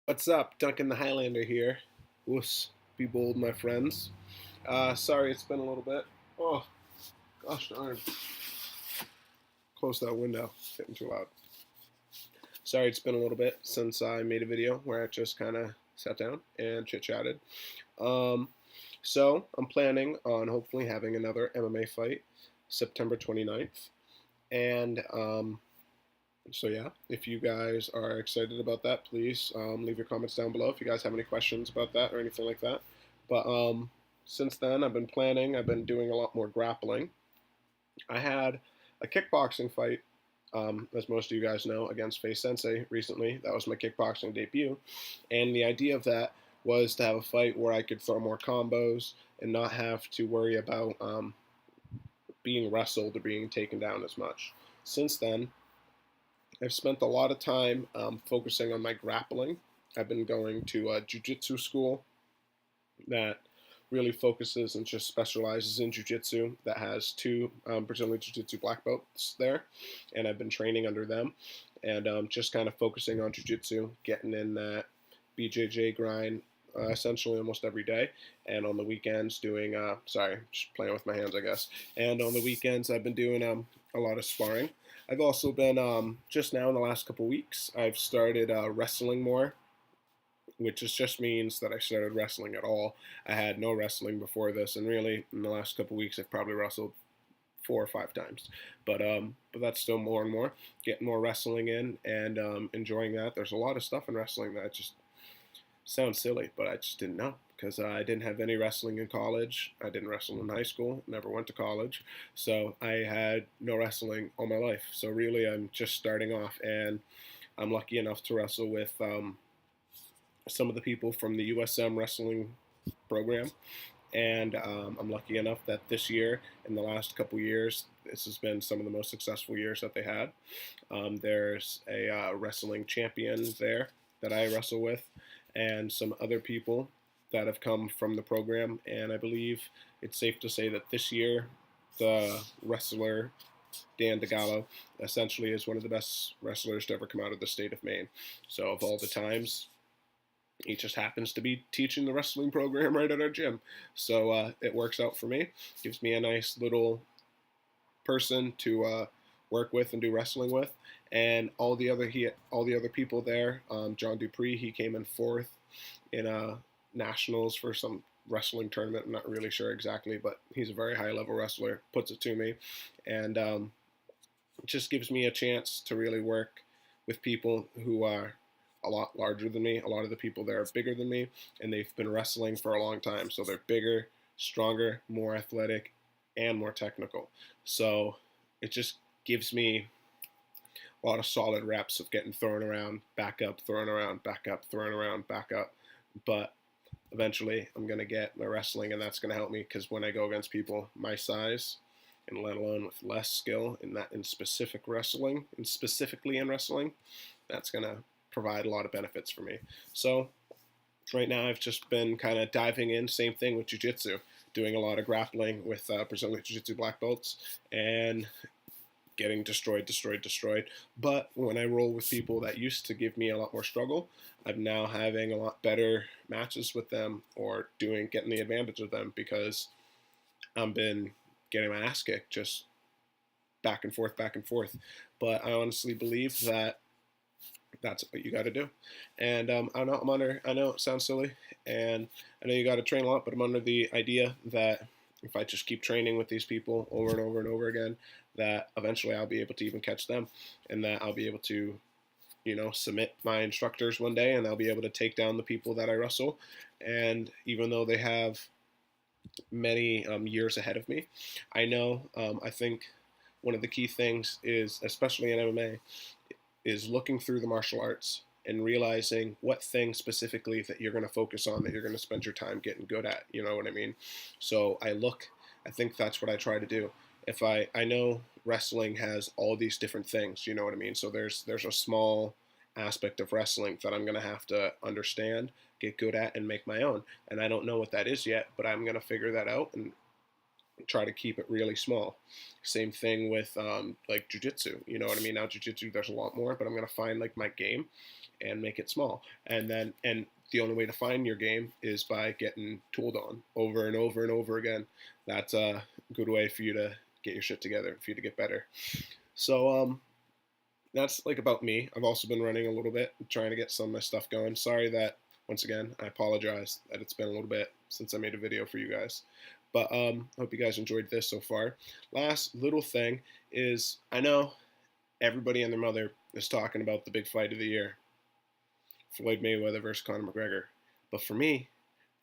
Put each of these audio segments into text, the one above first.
What's up? Duncan the Highlander here. Woos, be bold, my friends. Sorry it's been a little bit. Oh, gosh darn. Close that window. It's getting too loud. Sorry it's been a little bit since I made a video where I just kind of sat down and chit-chatted. Um, so, I'm planning on hopefully having another MMA fight September 29th. And so yeah, if you guys are excited about that, please leave your comments down below if you guys have any questions about that or anything like that. But since then, I've been planning. I've been doing a lot more grappling. I had a kickboxing fight, as most of you guys know, against Face Sensei recently. That was my kickboxing debut, and the idea of that was to have a fight where I could throw more combos and not have to worry about being wrestled or being taken down as much. Since then, I've spent a lot of time focusing on my grappling. I've been going to a jiu-jitsu school that really focuses and just specializes in jiu-jitsu that has two Brazilian jiu-jitsu black belts there, and I've been training under them and just kind of focusing on jiu-jitsu, getting in that BJJ grind essentially almost every day, and on the weekends doing sorry, just playing with my hands, I guess. And on the weekends, I've been doing a lot of sparring. I've also been just now in the last couple weeks, I've started wrestling more, which just means that I started wrestling at all. I had no wrestling before this, and really in the last couple weeks, I've probably wrestled 4 or 5 times. But that's still more and more getting more wrestling in and enjoying that. There's a lot of stuff in wrestling that just sounds silly, but I just didn't know because I didn't have any wrestling in college. I didn't wrestle in high school, never went to college. So I had no wrestling all my life. So really, I'm just starting off, and I'm lucky enough to wrestle with some of the people from the USM wrestling program. And I'm lucky enough that this year, in the last couple years, this has been some of the most successful years that they had. There's a wrestling champion there that I wrestle with, and some other people that have come from the program. And I believe it's safe to say that this year, the wrestler Dan DeGallo essentially is one of the best wrestlers to ever come out of the state of Maine. So of all the times, he just happens to be teaching the wrestling program right at our gym. So it works out for me. Gives me a nice little person to work with and do wrestling with. And all the other people there, John Dupree, he came in fourth in nationals for some wrestling tournament. I'm not really sure exactly, but he's a very high level wrestler. Puts it to me, and it just gives me a chance to really work with people who are a lot larger than me. A lot of the people there are bigger than me, and they've been wrestling for a long time. So they're bigger, stronger, more athletic, and more technical. So it just gives me a lot of solid reps of getting thrown around, back up, thrown around, back up, thrown around, back up. But eventually, I'm going to get my wrestling, and that's going to help me because when I go against people my size, and let alone with less skill in specific wrestling, and specifically in wrestling, that's going to provide a lot of benefits for me. So right now I've just been kind of diving in, same thing with jiu-jitsu, doing a lot of grappling with Brazilian jiu-jitsu black belts and getting destroyed. But when I roll with people that used to give me a lot more struggle, I'm now having a lot better matches with them or getting the advantage of them because I've been getting my ass kicked just back and forth, back and forth. But I honestly believe that that's what you got to do. And I know it sounds silly, and I know you got to train a lot, but I'm under the idea that if I just keep training with these people over and over and over again, that eventually I'll be able to even catch them, and that I'll be able to, submit my instructors one day, and I'll be able to take down the people that I wrestle. And even though they have many years ahead of me, I know, I think one of the key things is, especially in MMA, is looking through the martial arts and realizing what thing specifically that you're going to focus on, that you're going to spend your time getting good at. You know what I mean? So I think that's what I try to do. If I know wrestling has all these different things, you know what I mean? So there's a small aspect of wrestling that I'm going to have to understand, get good at, and make my own. And I don't know what that is yet, but I'm going to figure that out and try to keep it really small. Same thing with like jujitsu. You know what I mean? Now jujitsu, there's a lot more, but I'm gonna find like my game and make it small. And the only way to find your game is by getting tooled on over and over and over again. That's a good way for you to get your shit together, for you to get better. So that's like about me. I've also been running a little bit, trying to get some of my stuff going. Sorry that, once again, I apologize that it's been a little bit since I made a video for you guys. But I hope you guys enjoyed this so far. Last little thing is, I know everybody and their mother is talking about the big fight of the year, Floyd Mayweather versus Conor McGregor. But for me,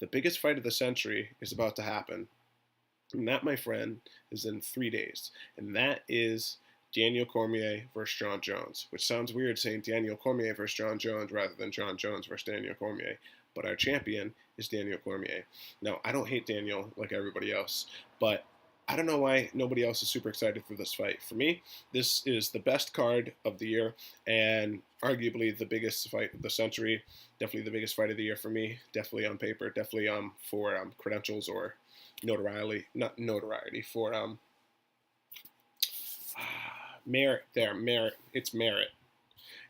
the biggest fight of the century is about to happen. And that, my friend, is in 3 days. And that is Daniel Cormier versus Jon Jones, which sounds weird saying Daniel Cormier versus Jon Jones rather than Jon Jones versus Daniel Cormier. But our champion is Daniel Cormier. Now, I don't hate Daniel like everybody else, but I don't know why nobody else is super excited for this fight. For me, this is the best card of the year and arguably the biggest fight of the century. Definitely the biggest fight of the year for me. Definitely on paper. Definitely for credentials or notoriety. Not notoriety. For merit. Merit. It's merit.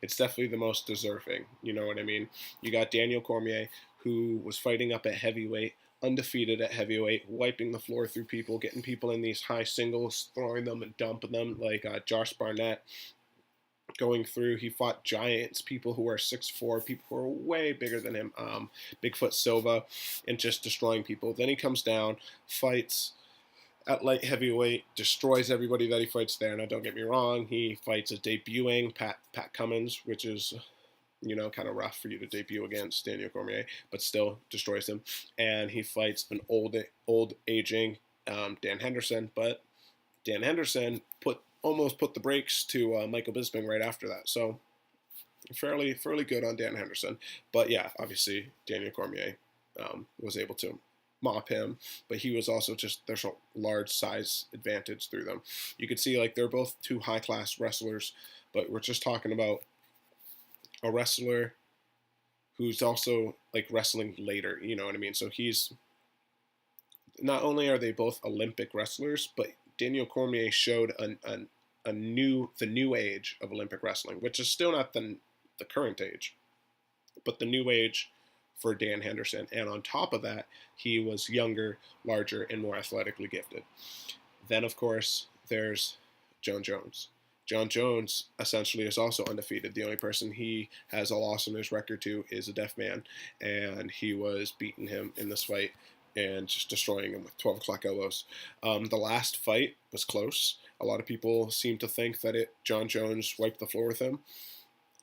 It's definitely the most deserving. You know what I mean? You got Daniel Cormier, who was fighting up at heavyweight, undefeated at heavyweight, wiping the floor through people, getting people in these high singles, throwing them and dumping them like Josh Barnett. Going through, he fought giants, people who are 6'4", people who are way bigger than him, Bigfoot Silva, and just destroying people. Then he comes down, fights at light heavyweight, destroys everybody that he fights there. Now, don't get me wrong, he fights a debuting Pat Cummins, which is, you know, kind of rough for you to debut against Daniel Cormier, but still destroys him. And he fights an old aging Dan Henderson, but Dan Henderson almost put the brakes to Michael Bisping right after that. So fairly good on Dan Henderson. But yeah, obviously Daniel Cormier was able to mop him, but he was also there's a large size advantage through them. You could see like they're both two high class wrestlers, but we're just talking about a wrestler who's also like wrestling later, you know what I mean? So he's, not only are they both Olympic wrestlers, but Daniel Cormier showed the new age of Olympic wrestling, which is still not the current age, but the new age for Dan Henderson. And on top of that, he was younger, larger, and more athletically gifted. Then, of course, there's Jon Jones. Jon Jones essentially is also undefeated. The only person he has a loss in his record to is a deaf man, and he was beating him in this fight and just destroying him with 12 o'clock elbows. The last fight was close. A lot of people seem to think that Jon Jones wiped the floor with him.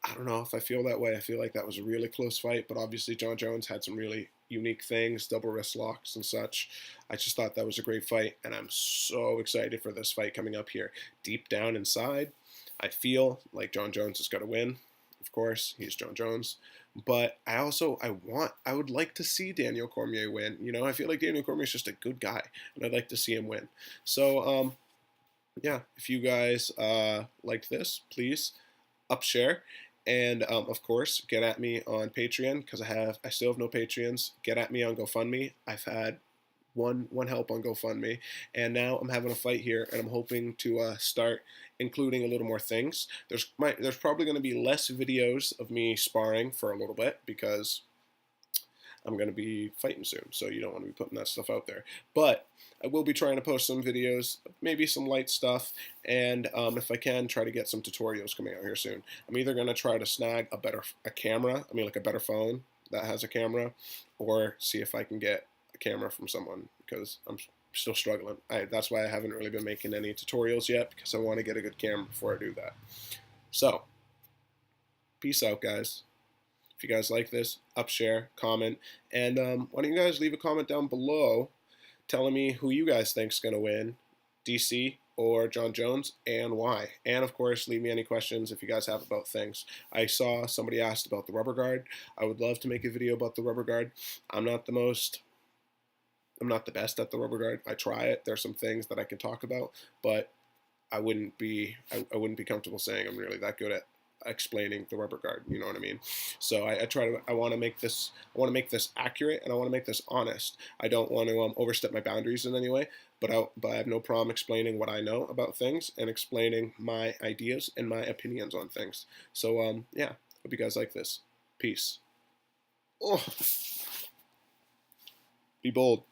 I don't know if I feel that way. I feel like that was a really close fight, but obviously Jon Jones had some really unique things, double wrist locks and such. I just thought that was a great fight, and I'm so excited for this fight coming up here. Deep down inside, I feel like Jon Jones is going to win. Of course, he's Jon Jones. But I would like to see Daniel Cormier win. You know, I feel like Daniel Cormier is just a good guy, and I'd like to see him win. So, yeah, if you guys liked this, please share. And of course, get at me on Patreon, because I still have no Patreons. Get at me on GoFundMe. I've had one help on GoFundMe, and now I'm having a fight here, and I'm hoping to start including a little more things. There's probably going to be less videos of me sparring for a little bit, because I'm going to be fighting soon, so you don't want to be putting that stuff out there. But I will be trying to post some videos, maybe some light stuff, and if I can, try to get some tutorials coming out here soon. I'm either going to try to snag a better phone that has a camera, or see if I can get a camera from someone, because I'm still struggling. That's why I haven't really been making any tutorials yet, because I want to get a good camera before I do that. So, peace out, guys. If you guys like this, share, comment, and why don't you guys leave a comment down below telling me who you guys think is going to win, DC or Jon Jones, and why. And of course, leave me any questions if you guys have about things. I saw somebody asked about the rubber guard. I would love to make a video about the rubber guard. I'm not the best at the rubber guard. I try it. There's some things that I can talk about, but I wouldn't be comfortable saying I'm really that good at explaining the rubber guard, you know what I mean? So I want to make this accurate, and I want to make this honest. I don't want to overstep my boundaries in any way, but I have no problem explaining what I know about things and explaining my ideas and my opinions on things. So yeah, hope you guys like this. Peace. Oh. Be bold.